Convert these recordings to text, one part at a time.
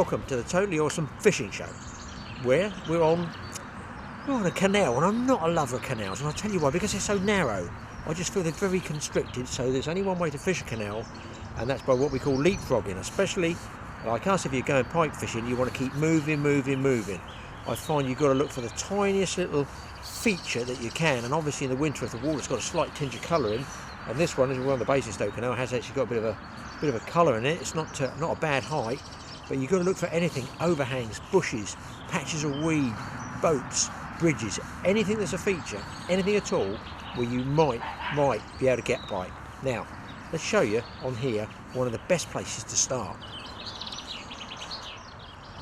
welcome to the Totally Awesome Fishing Show, where we're on a canal, and I'm not a lover of canals, and I'll tell you why, because they're so narrow. I just feel they're very constricted, so there's only one way to fish a canal, and that's by what we call leapfrogging, especially like us. If you're going pike fishing, you want to keep moving. I find you've got to look for the tiniest little feature that you can, and obviously in the winter if the water's got a slight tinge of colour in, and this one, as we're on the Basingstoke Canal, has actually got a bit of a colour in it. It's not a bad height, but you've got to look for anything: overhangs, bushes, patches of weed, boats, bridges, anything that's a feature, anything at all where you might be able to get a bite. Now, let's show you on here one of the best places to start.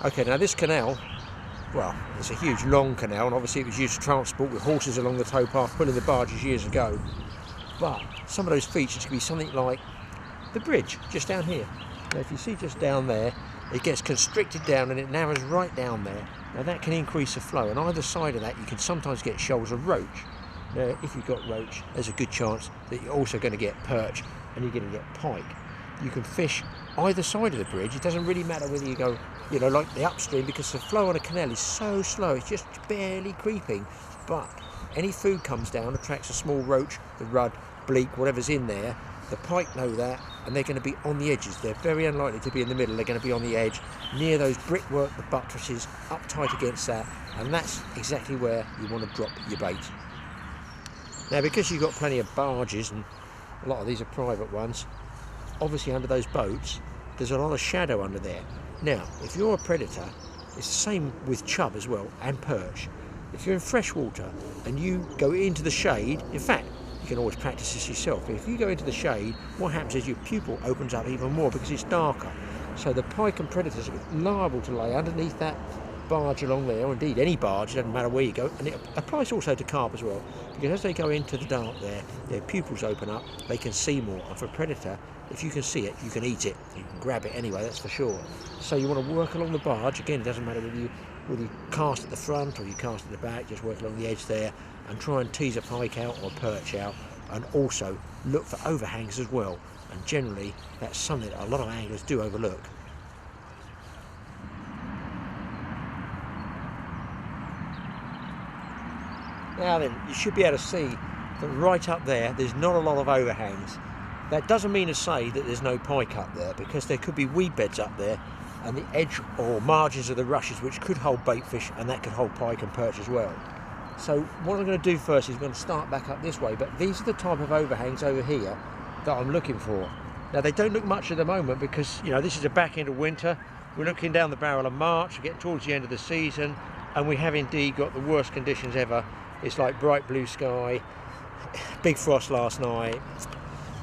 Okay, now this canal, well, it's a huge long canal, and obviously it was used for transport with horses along the towpath pulling the barges years ago. But some of those features could be something like the bridge just down here. Now if you see just down there, it gets constricted down and it narrows right down there. Now that can increase the flow, and either side of that you can sometimes get shoals of roach. Now if you've got roach, there's a good chance that you're also going to get perch and you're going to get pike. You can fish either side of the bridge. It doesn't really matter whether you go, you know, like the upstream, because the flow on a canal is so slow, it's just barely creeping. But any food comes down, attracts a small roach, the rudd, bleak, whatever's in there. The pike know that, and they're going to be on the edges. They're very unlikely to be in the middle. They're going to be on the edge, near those brickwork, the buttresses, up tight against that, and that's exactly where you want to drop your bait. Now, because you've got plenty of barges, and a lot of these are private ones, obviously under those boats, there's a lot of shadow under there. Now, if you're a predator, it's the same with chub as well, and perch. If you're in freshwater and you go into the shade, in fact, you can always practice this yourself. If you go into the shade, what happens is your pupil opens up even more because it's darker. So the pike and predators are liable to lay underneath that barge along there, or indeed any barge, it doesn't matter where you go. And it applies also to carp as well, because as they go into the dark there, their pupils open up, they can see more. And for a predator, if you can see it, you can eat it. You can grab it anyway, that's for sure. So you want to work along the barge. Again, it doesn't matter whether you cast at the front or you cast at the back, just work along the edge there and try and tease a pike out or a perch out, and also look for overhangs as well. And generally that's something that a lot of anglers do overlook. Now then, you should be able to see that right up there's not a lot of overhangs. That doesn't mean to say that there's no pike up there, because there could be weed beds up there and the edge or margins of the rushes which could hold baitfish, and that could hold pike and perch as well. So what I'm going to do first is I'm going to start back up this way, but these are the type of overhangs over here that I'm looking for. Now they don't look much at the moment because, you know, this is the back end of winter. We're looking down the barrel of March, we're getting towards the end of the season, and we have indeed got the worst conditions ever. It's like bright blue sky, big frost last night,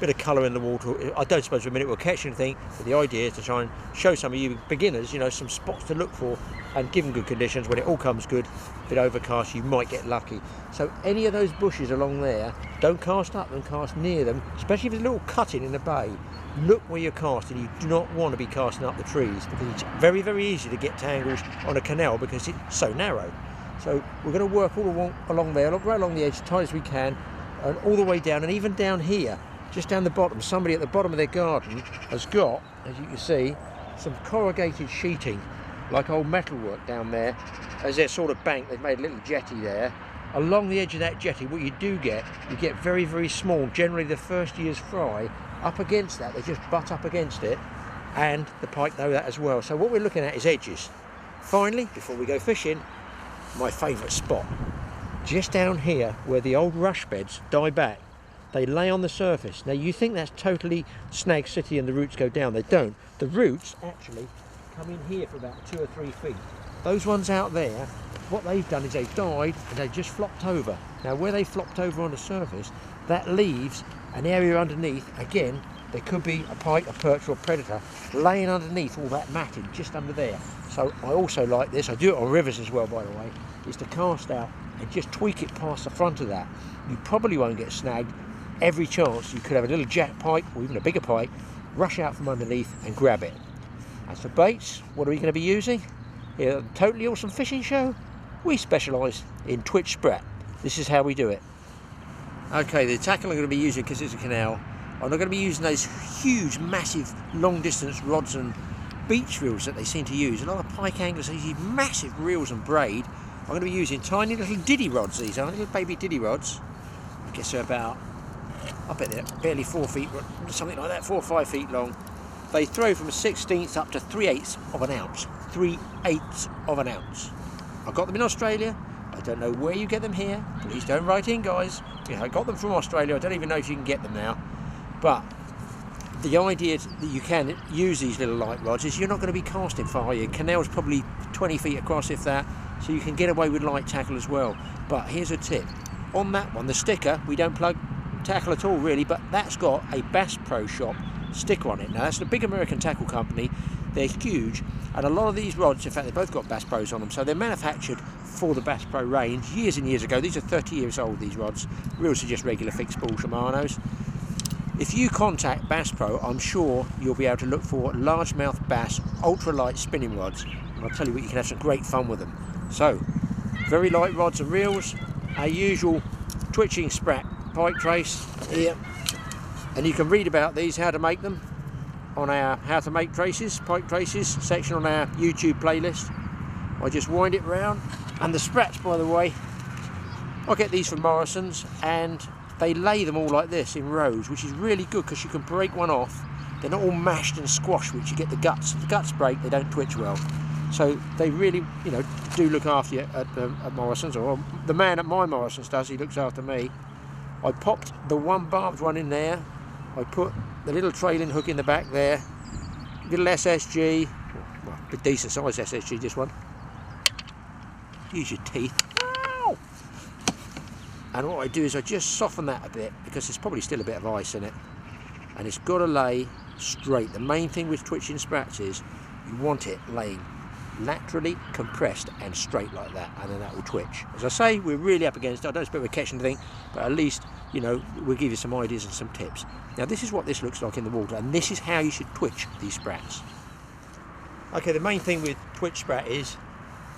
bit of colour in the water. I don't suppose for a minute we'll catch anything, but the idea is to try and show some of you beginners, you know, some spots to look for, and given good conditions, when it all comes good, a bit overcast, you might get lucky. So any of those bushes along there, don't cast up them, cast near them, especially if there's a little cutting in the bay. Look where you're casting. You do not want to be casting up the trees, because it's very, very easy to get tangles on a canal because it's so narrow. So we're going to work all along there, right along the edge as tight as we can, and all the way down, and even down here, just down the bottom. Somebody at the bottom of their garden has got, as you can see, some corrugated sheeting, like old metalwork down there. As their sort of bank, they've made a little jetty there. Along the edge of that jetty, what you get very, very small, generally the first year's fry, up against that. They just butt up against it, and the pike know that as well. So what we're looking at is edges. Finally, before we go fishing, my favourite spot, just down here where the old rush beds die back. They lay on the surface. Now you think that's totally Snag City and the roots go down. They don't. The roots actually come in here for about 2 or 3 feet. Those ones out there, what they've done is they've died and they've just flopped over. Now where they flopped over on the surface, that leaves an area underneath. Again, there could be a pike, a perch or a predator laying underneath all that matting just under there. So I also like this, I do it on rivers as well by the way, is to cast out and just tweak it past the front of that. You probably won't get snagged. Every chance you could have a little jack pike or even a bigger pike rush out from underneath and grab it. As for baits, what are we going to be using? Here at the Totally Awesome Fishing Show, we specialise in twitch sprat. This is how we do it. Okay, the tackle I'm going to be using, because it's a canal, I'm not going to be using those huge, massive, long distance rods and beach reels that they seem to use. A lot of pike anglers use massive reels and braid. I'm going to be using tiny little diddy rods. These are little baby diddy rods. I guess they're about, I bet they're barely 4 feet, something like that, 4 or 5 feet long. They throw from a 1/16 up to 3/8 of an ounce. 3/8 of an ounce. I got them in Australia. I don't know where you get them here. Please don't write in, guys. I got them from Australia. I don't even know if you can get them now. But the idea that you can use these little light rods is you're not going to be casting far. Your canal's probably 20 feet across, if that, so you can get away with light tackle as well. But here's a tip. On that one, the sticker, we don't plug tackle at all really, but that's got a Bass Pro Shop sticker on it. Now that's a big American tackle company. They're huge, and a lot of these rods, in fact, they've both got Bass Pros on them, so they're manufactured for the Bass Pro range years and years ago. These are 30 years old, these rods. Reels are just regular fixed ball Shimano's. If you contact Bass Pro, I'm sure you'll be able to look for largemouth bass ultralight spinning rods. And I'll tell you what, you can have some great fun with them. So, very light rods and reels, our usual twitching sprat pike trace here. And you can read about these, how to make them, on our how to make traces, pike traces section on our YouTube playlist. I just wind it round. And the sprats, by the way, I get these from Morrison's, and they lay them all like this in rows, which is really good because you can break one off. They're not all mashed and squashed, which you get the guts. If the guts break, they don't twitch well. So they really, you know, do look after you at Morrison's, or the man at my Morrison's does. He looks after me. I popped the one barbed one in there. I put the little trailing hook in the back there. Little SSG, well, a decent size SSG, this one. Use your teeth. Ow! And what I do is I just soften that a bit because there's probably still a bit of ice in it, and it's got to lay straight. The main thing with twitching sprats is you want it laying laterally compressed and straight like that, and then that will twitch. As I say, we're really up against it. I don't expect we're catching anything, but at least, you know, we'll give you some ideas and some tips. Now this is what this looks like in the water, and this is how you should twitch these sprats. Okay, the main thing with twitch sprat is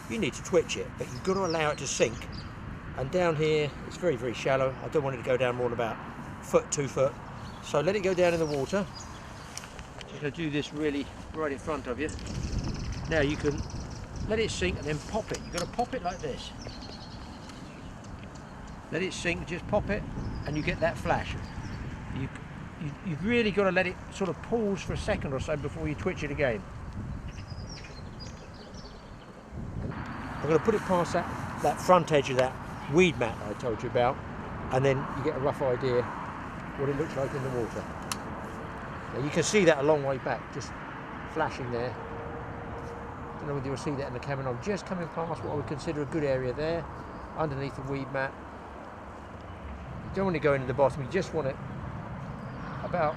you need to twitch it, but you've got to allow it to sink. And down here it's very, very shallow. I don't want it to go down more than about a foot, 2 foot. So let it go down in the water. I'm going to do this really right in front of you. Now you can let it sink and then pop it. You've got to pop it like this. Let it sink, just pop it, and you get that flash. You've really got to let it sort of pause for a second or so before you twitch it again. I'm going to put it past that front edge of that weed mat I told you about, and then you get a rough idea what it looks like in the water. Now you can see that a long way back, just flashing there. I don't know whether you'll see that in the camera. I'm just coming past what I would consider a good area there, underneath the weed mat. You don't want to go into the bottom, you just want it about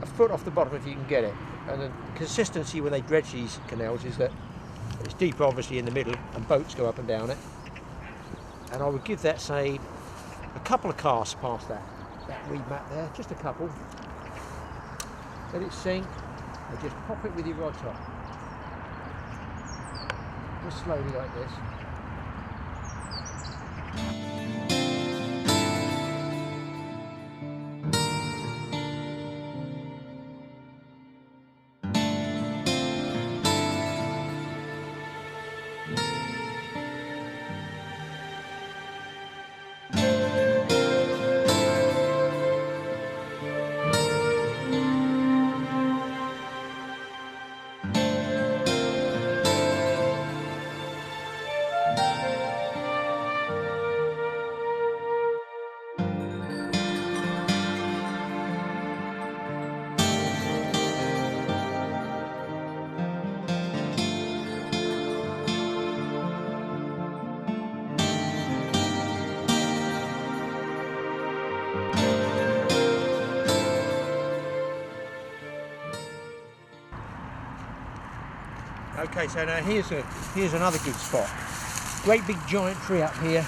a foot off the bottom if you can get it. And the consistency when they dredge these canals is that it's deeper obviously in the middle, and boats go up and down it. And I would give that, say, a couple of casts past that weed mat there, just a couple. Let it sink, and just pop it with your rod top. Just slowly like this. Okay, so now here's another good spot. Great big giant tree up here.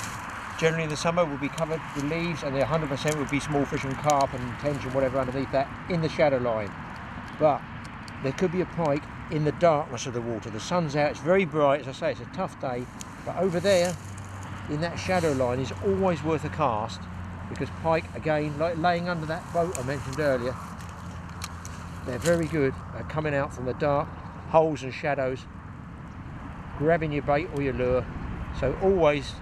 Generally in the summer will be covered with leaves, and there 100% would be small fish and carp and tench and whatever underneath that in the shadow line. But there could be a pike in the darkness of the water. The sun's out, it's very bright, as I say, it's a tough day. But over there, in that shadow line, is always worth a cast, because pike, again, like laying under that boat I mentioned earlier, they're very good at coming out from the dark holes and shadows, grabbing your bait or your lure. So always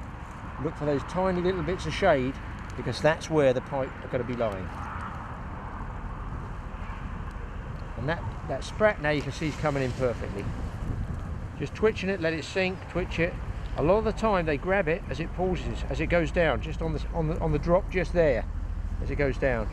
look for those tiny little bits of shade, because that's where the pike are going to be lying. And that sprat now you can see is coming in perfectly. Just twitching it, let it sink, twitch it. A lot of the time they grab it as it pauses, as it goes down, just on the drop just there, as it goes down.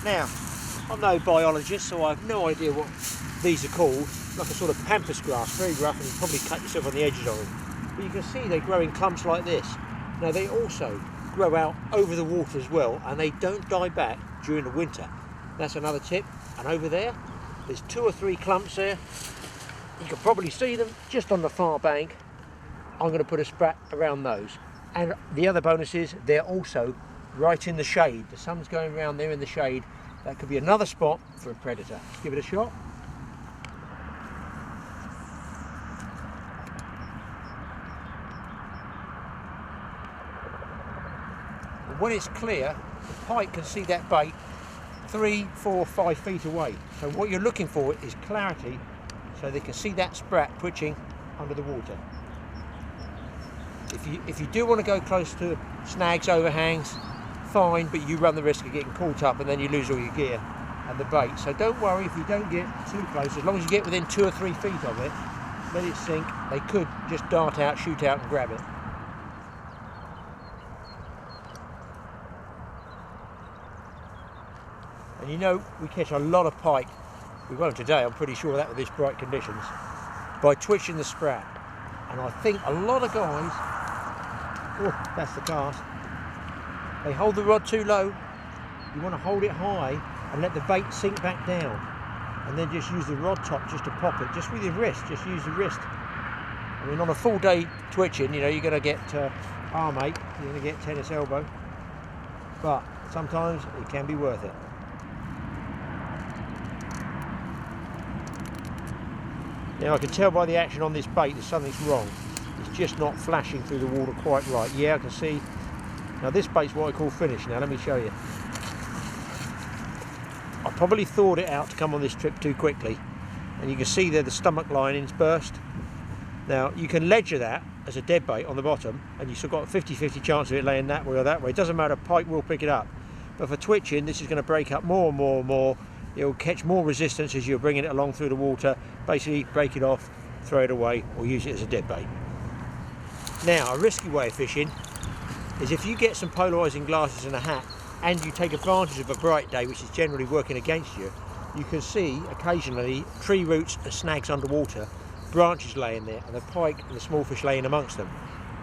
Now, I'm no biologist, so I have no idea what these are called. Like a sort of Pampas grass, very rough, and you probably cut yourself on the edges of them. But you can see they grow in clumps like this. Now they also grow out over the water as well, and they don't die back during the winter. That's another tip. And over there, there's 2 or 3 clumps there. You can probably see them just on the far bank. I'm going to put a sprat around those. And the other bonus is they're also right in the shade. The sun's going around there in the shade. That could be another spot for a predator. Let's give it a shot. And when it's clear, the pike can see that bait 3, 4, 5 feet away. So what you're looking for is clarity, so they can see that sprat twitching under the water. If you do want to go close to snags, overhangs, fine, but you run the risk of getting caught up and then you lose all your gear and the bait. So don't worry if you don't get too close. As long as you get within 2 or 3 feet of it, let it sink. They could just dart out, shoot out and grab it. And you know, we catch a lot of pike. We got them today, I'm pretty sure, that with these bright conditions, by twitching the sprat. And I think a lot of guys, oh, that's the cast, they hold the rod too low. You want to hold it high and let the bait sink back down, and then just use the rod top just to pop it, just with your wrist. Just use the wrist. I mean, on a full day twitching, you know, you're going to get arm ache, you're going to get tennis elbow, but sometimes it can be worth it. Now I can tell by the action on this bait that something's wrong. It's just not flashing through the water quite right. Yeah, I can see. Now this bait's what I call finish. Now let me show you. I probably thawed it out to come on this trip too quickly, and you can see there the stomach lining's burst. Now you can ledger that as a dead bait on the bottom, and you've still got a 50-50 chance of it laying that way or that way. It doesn't matter, pike will pick it up. But for twitching, this is going to break up more and more and more. It'll catch more resistance as you're bringing it along through the water. Basically break it off, throw it away, or use it as a dead bait. Now a risky way of fishing is if you get some polarizing glasses and a hat and you take advantage of a bright day, which is generally working against you, you can see occasionally tree roots and snags underwater, branches laying there, and the pike and the small fish laying amongst them.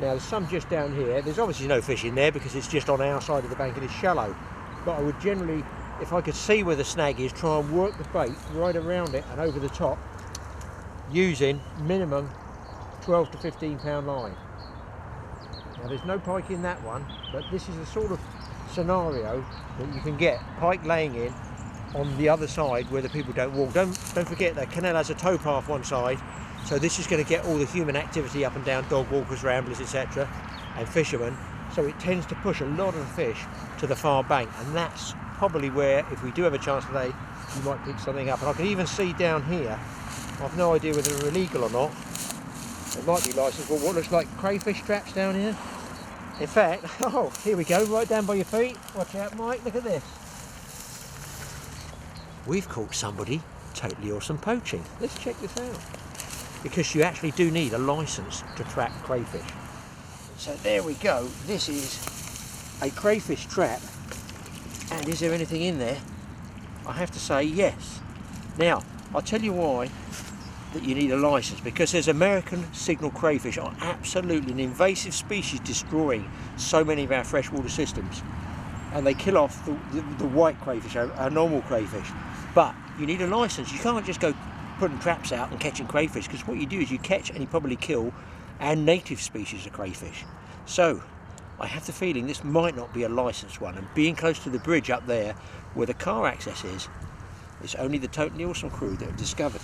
Now there's some just down here. There's obviously no fish in there because it's just on our side of the bank and it's shallow. But I would generally, if I could see where the snag is, try and work the bait right around it and over the top, using minimum 12 to 15 pound line. Now there's no pike in that one, but this is the sort of scenario that you can get pike laying in on the other side where the people don't walk. Don't forget that Canal has a towpath one side, so this is going to get all the human activity up and down, dog walkers, ramblers, etc., and fishermen. So it tends to push a lot of fish to the far bank, and that's probably where, if we do have a chance today, you might pick something up. And I can even see down here, I've no idea whether they're illegal or not. It might be licensed, but what looks like crayfish traps down here. In fact, oh, here we go, right down by your feet. Watch out, Mike, look at this. We've caught somebody totally awesome poaching. Let's check this out. Because you actually do need a license to trap crayfish. So there we go. This is a crayfish trap. And is there anything in there? I have to say yes. Now, I'll tell you why that you need a license, because there's American signal crayfish are absolutely an invasive species destroying so many of our freshwater systems, and they kill off the white crayfish, our normal crayfish. But you need a licence. You can't just go putting traps out and catching crayfish, because what you do is you catch and you probably kill our native species of crayfish. So I have the feeling this might not be a licensed one, and being close to the bridge up there where the car access is, it's only the Totally Awesome crew that have discovered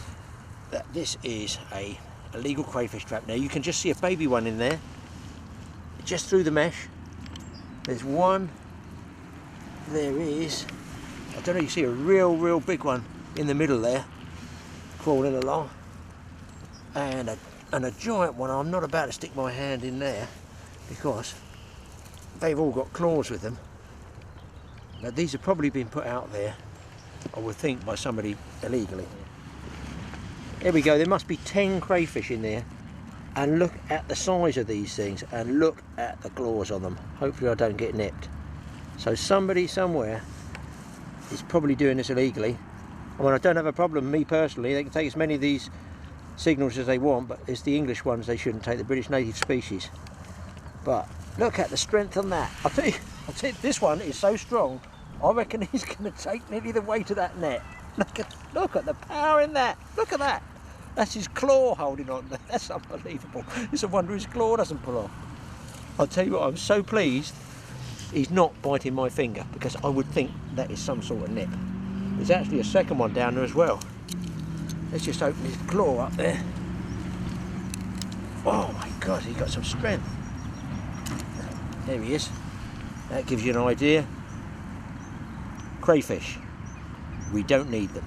that this is a illegal crayfish trap. Now you can just see a baby one in there, just through the mesh. There's one, there is, I don't know, you see a real big one in the middle there, crawling along, and a giant one. I'm not about to stick my hand in there because they've all got claws with them. Now these have probably been put out there, I would think, by somebody illegally. Here we go, there must be 10 crayfish in there, and look at the size of these things, and look at the claws on them. Hopefully I don't get nipped. So somebody somewhere is probably doing this illegally. I mean, I don't have a problem, me personally, they can take as many of these signals as they want, but it's the English ones they shouldn't take, the British native species. But look at the strength on that. I'll tell you, this one is so strong, I reckon he's going to take nearly the weight of that net. Look at the power in that. Look at that. That's his claw holding on there. That's unbelievable. It's a wonder his claw doesn't pull off. I'll tell you what, I'm so pleased he's not biting my finger, because I would think that is some sort of nip. There's actually a second one down there as well. Let's just open his claw up there. Oh my God, he's got some strength. There he is. That gives you an idea. Crayfish, we don't need them.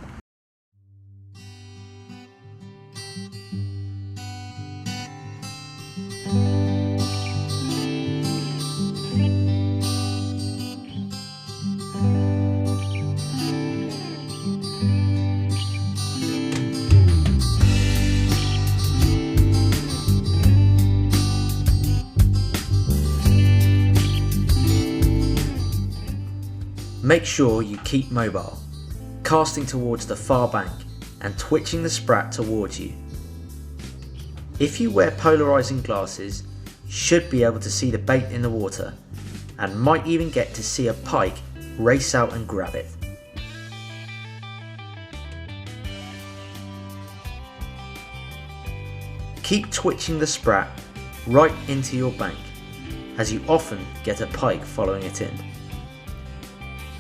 Make sure you keep mobile, casting towards the far bank and twitching the sprat towards you. If you wear polarizing glasses, you should be able to see the bait in the water, and might even get to see a pike race out and grab it. Keep twitching the sprat right into your bank, as you often get a pike following it in.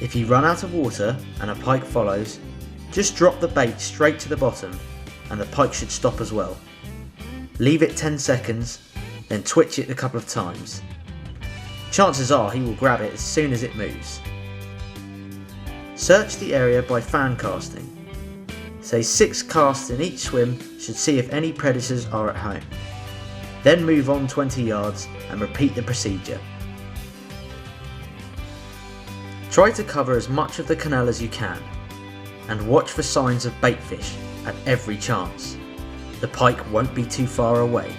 If you run out of water and a pike follows, just drop the bait straight to the bottom and the pike should stop as well. Leave it 10 seconds, then twitch it a couple of times. Chances are he will grab it as soon as it moves. Search the area by fan casting. Say 6 casts in each swim should see if any predators are at home. Then move on 20 yards and repeat the procedure. Try to cover as much of the canal as you can, and watch for signs of baitfish at every chance. The pike won't be too far away.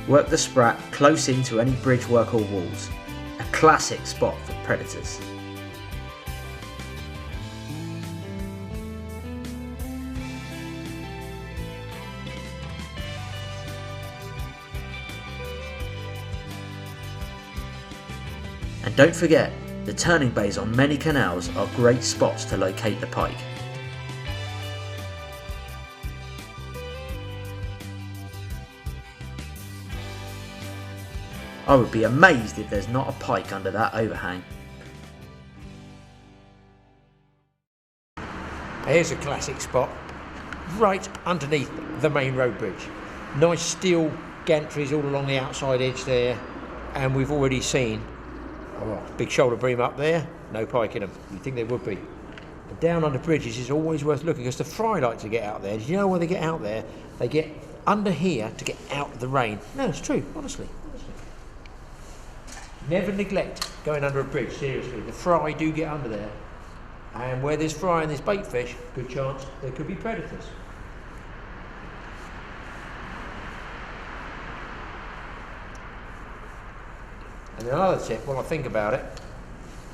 Work the sprat close into any bridgework or walls, a classic spot for predators. And don't forget, the turning bays on many canals are great spots to locate the pike. I would be amazed if there's not a pike under that overhang. Here's a classic spot, right underneath the main road bridge. Nice steel gantries all along the outside edge there, and we've already seen big shoulder bream up there, no pike in them. You'd think there would be. But down under bridges is always worth looking, because the fry like to get out there. Did you know when they get out there? They get under here to get out of the rain. No, it's true, honestly. Never neglect going under a bridge, seriously. The fry do get under there. And where there's fry and there's baitfish, good chance there could be predators. And another tip, while I think about it,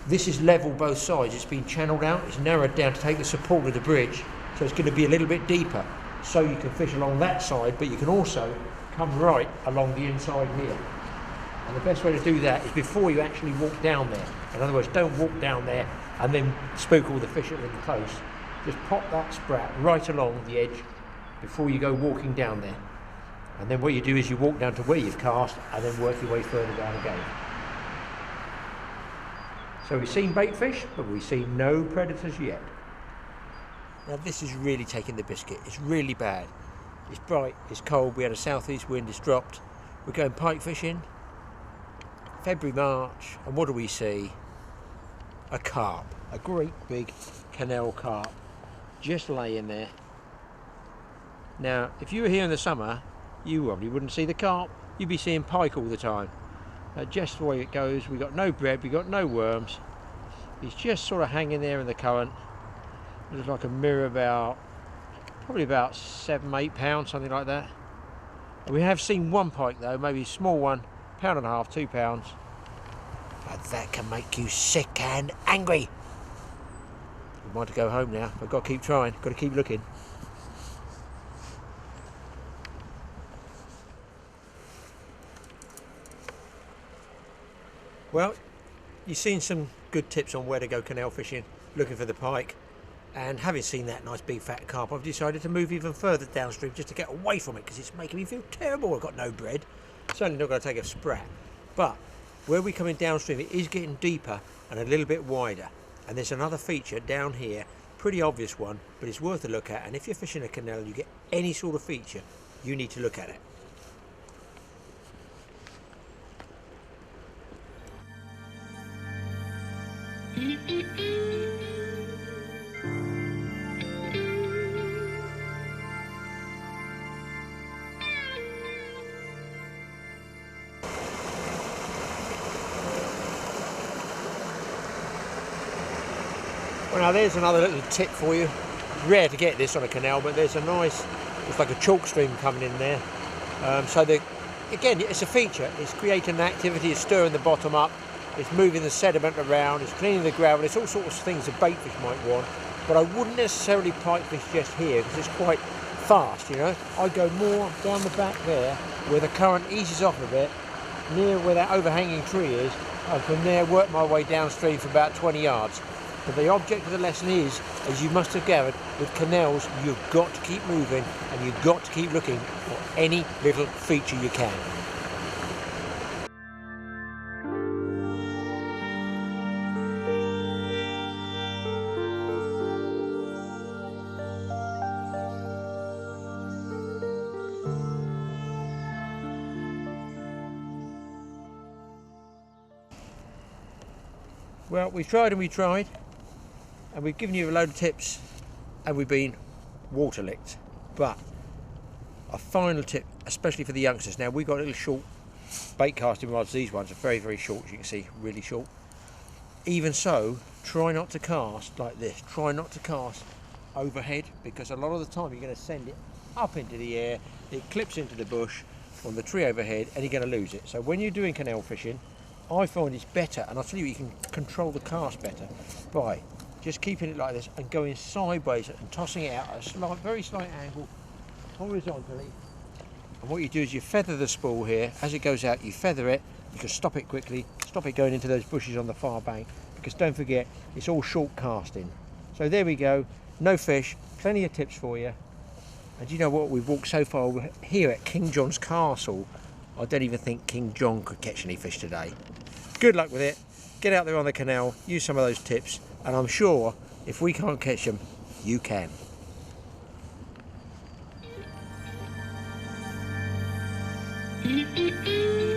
this is level both sides. It's been channeled out, it's narrowed down to take the support of the bridge, so it's going to be a little bit deeper. So you can fish along that side, but you can also come right along the inside here. And the best way to do that is before you actually walk down there. In other words, don't walk down there and then spook all the fish that are in close. Just pop that sprat right along the edge before you go walking down there. And then what you do is you walk down to where you've cast and then work your way further down again. So we've seen bait fish, but we've seen no predators yet. Now this is really taking the biscuit. It's really bad. It's bright, it's cold, we had a southeast wind, it's dropped. We're going pike fishing, February, March, and what do we see? A carp, a great big canal carp, just laying there. Now, if you were here in the summer, you probably wouldn't see the carp, you'd be seeing pike all the time. Just the way it goes, we got no bread, we got no worms. He's just sort of hanging there in the current. Looks like a mirror probably about 7-8 pounds, something like that. We have seen one pike though, maybe a small one, £1.5, £2. But that can make you sick and angry. We want to go home now, but got to keep trying, got to keep looking. Well, you've seen some good tips on where to go canal fishing, looking for the pike. And having seen that nice big fat carp, I've decided to move even further downstream just to get away from it because it's making me feel terrible. I've got no bread. Certainly not going to take a sprat. But where we're coming downstream, it is getting deeper and a little bit wider. And there's another feature down here, pretty obvious one, but it's worth a look at. And if you're fishing a canal and you get any sort of feature, you need to look at it. Well, now there's another little tip for you. Rare to get this on a canal, but there's a nice, it's like a chalk stream coming in there. Again, it's a feature. It's creating an activity, it's stirring the bottom up, it's moving the sediment around, it's cleaning the gravel, it's all sorts of things a baitfish might want. But I wouldn't necessarily pike fish just here because it's quite fast, you know. I go more down the back there where the current eases off a bit, near where that overhanging tree is, and from there work my way downstream for about 20 yards. But the object of the lesson is, as you must have gathered, with canals you've got to keep moving and you've got to keep looking for any little feature you can. Well, we've tried and we tried, and we've given you a load of tips, and we've been water licked. But a final tip, especially for the youngsters. Now, we've got little short bait casting rods. These ones are very, very short, as you can see, really short. Even so, try not to cast like this. Try not to cast overhead, because a lot of the time you're going to send it up into the air, it clips into the bush on the tree overhead, and you're going to lose it. So when you're doing canal fishing, I find it's better, and I'll tell you can control the cast better by just keeping it like this and going sideways and tossing it out at a very slight angle horizontally. And what you do is you feather the spool here. As it goes out, you feather it. You can stop it quickly, stop it going into those bushes on the far bank, because don't forget, it's all short casting. So there we go, no fish, plenty of tips for you. And you know what, we've walked so far here at King John's Castle, I don't even think King John could catch any fish today. Good luck with it. Get out there on the canal, use some of those tips, and I'm sure if we can't catch them, you can. Mm-mm-mm.